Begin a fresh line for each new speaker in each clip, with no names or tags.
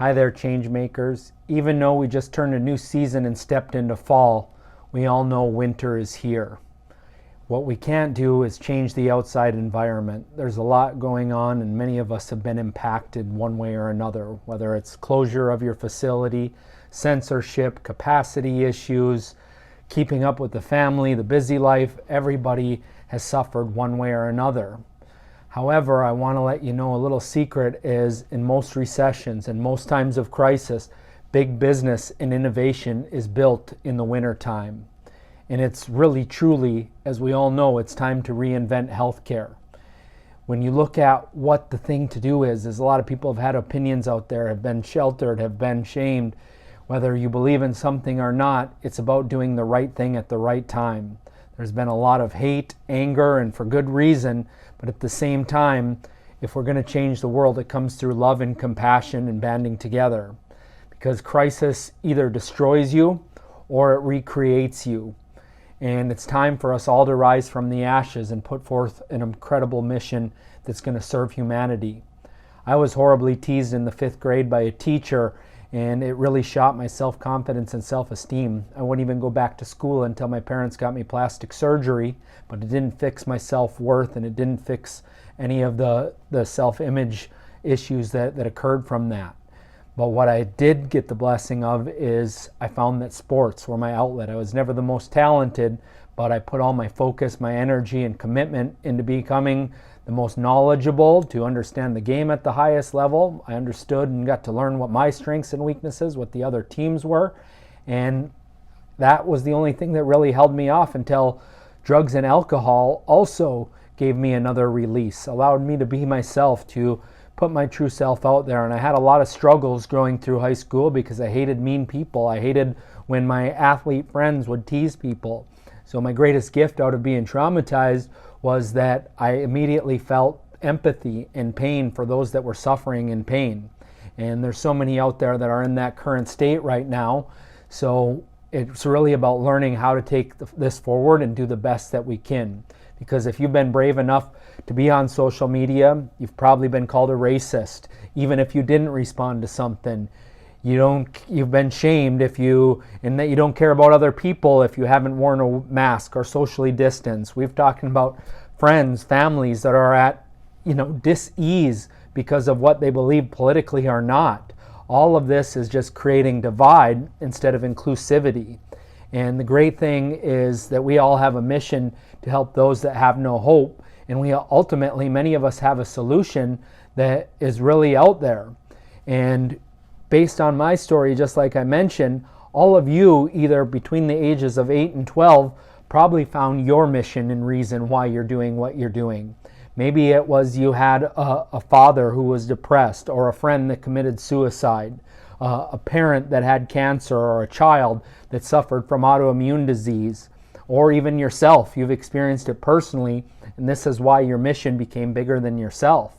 Hi there, change makers. Even though we just turned a new season and stepped into fall, we all know winter is here. What we can't do is change the outside environment. There's a lot going on, and many of us have been impacted one way or another, whether it's closure of your facility, censorship, capacity issues, keeping up with the family, the busy life. Everybody has suffered one way or another. However, I want to let you know a little secret is in most recessions and most times of crisis, big business and innovation is built in the winter time. And it's really, truly, as we all know, it's time to reinvent healthcare. When you look at what the thing to do is a lot of people have had opinions out there, have been sheltered, have been shamed. Whether you believe in something or not, it's about doing the right thing at the right time. There's been a lot of hate, anger, and for good reason, but at the same time, if we're going to change the world, it comes through love and compassion and banding together. Because crisis either destroys you or it recreates you. And it's time for us all to rise from the ashes and put forth an incredible mission that's going to serve humanity. I was horribly teased in the 5th grade by a teacher, and it really shot my self-confidence and self-esteem. I wouldn't even go back to school until my parents got me plastic surgery, but it didn't fix my self-worth, and it didn't fix any of the self-image issues that occurred from that. But what I did get the blessing of is I found that sports were my outlet. I was never the most talented, but I put all my focus, my energy, and commitment into becoming the most knowledgeable, to understand the game at the highest level. I understood and got to learn what my strengths and weaknesses, what the other teams were. And that was the only thing that really held me off until drugs and alcohol also gave me another release, allowed me to be myself, to put my true self out there. And I had a lot of struggles growing through high school because I hated mean people. I hated when my athlete friends would tease people. So my greatest gift out of being traumatized was that I immediately felt empathy and pain for those that were suffering in pain. And there's so many out there that are in that current state right now. So it's really about learning how to take this forward and do the best that we can. Because if you've been brave enough to be on social media, you've probably been called a racist. Even if you didn't respond to something, you've been shamed and that you don't care about other people if you haven't worn a mask or socially distanced. We've talked about friends, families that are at, dis-ease because of what they believe politically or not. All of this is just creating divide instead of inclusivity. And the great thing is that we all have a mission to help those that have no hope. And we ultimately, many of us have a solution that is really out there. And based on my story, just like I mentioned, all of you, either between the ages of 8 and 12, probably found your mission and reason why you're doing what you're doing. Maybe it was you had a father who was depressed, or a friend that committed suicide, a parent that had cancer, or a child that suffered from autoimmune disease, or even yourself. You've experienced it personally, and this is why your mission became bigger than yourself.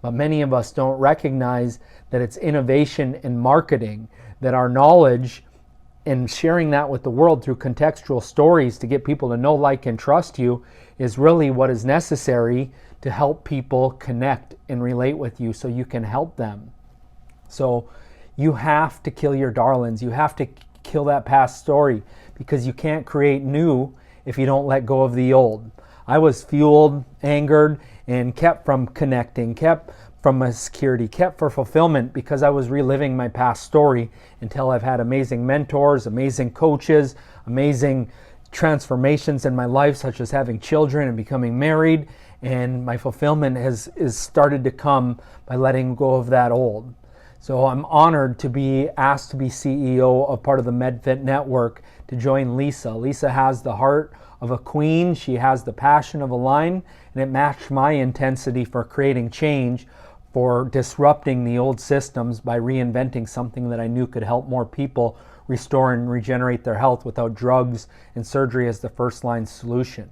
But many of us don't recognize that it's innovation and marketing, that our knowledge and sharing that with the world through contextual stories to get people to know, like, and trust you is really what is necessary to help people connect and relate with you so you can help them. So you have to kill your darlings. You have to kill that past story, because you can't create new if you don't let go of the old. I was fueled, angered, and kept from connecting, kept from my security, kept for fulfillment, because I was reliving my past story until I've had amazing mentors, amazing coaches, amazing transformations in my life, such as having children and becoming married. And my fulfillment is started to come by letting go of that old. So I'm honored to be asked to be CEO of part of the MedFit Network, to join Lisa. Lisa has the heart of a queen. She has the passion of a lion, and it matched my intensity for creating change, for disrupting the old systems by reinventing something that I knew could help more people restore and regenerate their health without drugs and surgery as the first line solution.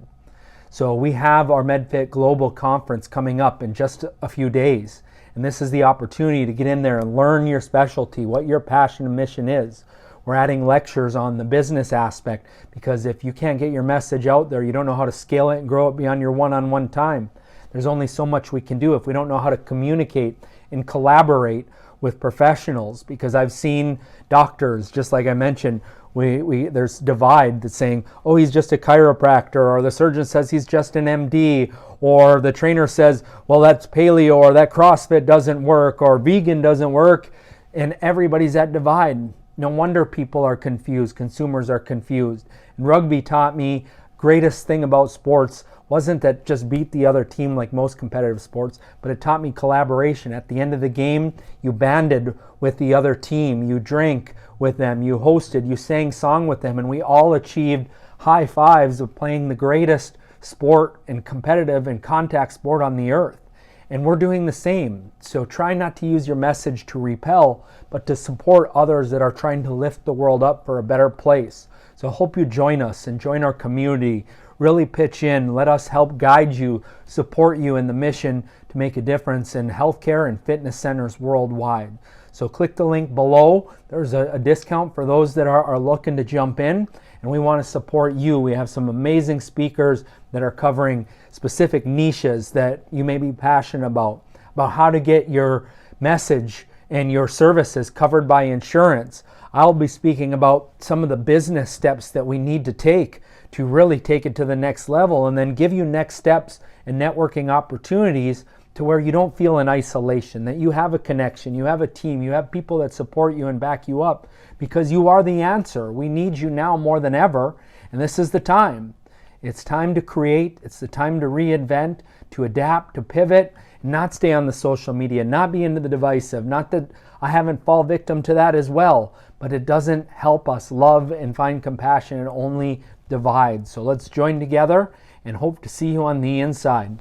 So we have our MedFit Global Conference coming up in just a few days. And this is the opportunity to get in there and learn your specialty, what your passion and mission is. We're adding lectures on the business aspect, because if you can't get your message out there, you don't know how to scale it and grow it beyond your one-on-one time. There's only so much we can do if we don't know how to communicate and collaborate with professionals, because I've seen doctors, just like I mentioned, there's divide that's saying, oh, he's just a chiropractor, or the surgeon says he's just an MD, or the trainer says, well, that's paleo, or that CrossFit doesn't work, or vegan doesn't work, and everybody's at divide. No wonder people are confused, consumers are confused. And rugby taught me, greatest thing about sports wasn't that just beat the other team like most competitive sports, but it taught me collaboration. At the end of the game, you banded with the other team, you drank with them, you hosted, you sang song with them, and we all achieved high fives of playing the greatest sport and competitive and contact sport on the earth. And we're doing the same. So try not to use your message to repel, but to support others that are trying to lift the world up for a better place. So I hope you join us and join our community. Really pitch in. Let us help guide you, support you in the mission to make a difference in healthcare and fitness centers worldwide. So click the link below. There's a discount for those that are looking to jump in, and we want to support you. We have some amazing speakers that are covering specific niches that you may be passionate about how to get your message and your services covered by insurance. I'll be speaking about some of the business steps that we need to take to really take it to the next level, and then give you next steps and networking opportunities to where you don't feel in isolation, that you have a connection, you have a team, you have people that support you and back you up, because you are the answer. We need you now more than ever, and this is the time. It's time to create, it's the time to reinvent, to adapt, to pivot, not stay on the social media, not be into the divisive. Not that I haven't fallen victim to that as well, but it doesn't help us love and find compassion. It only divides. So let's join together and hope to see you on the inside.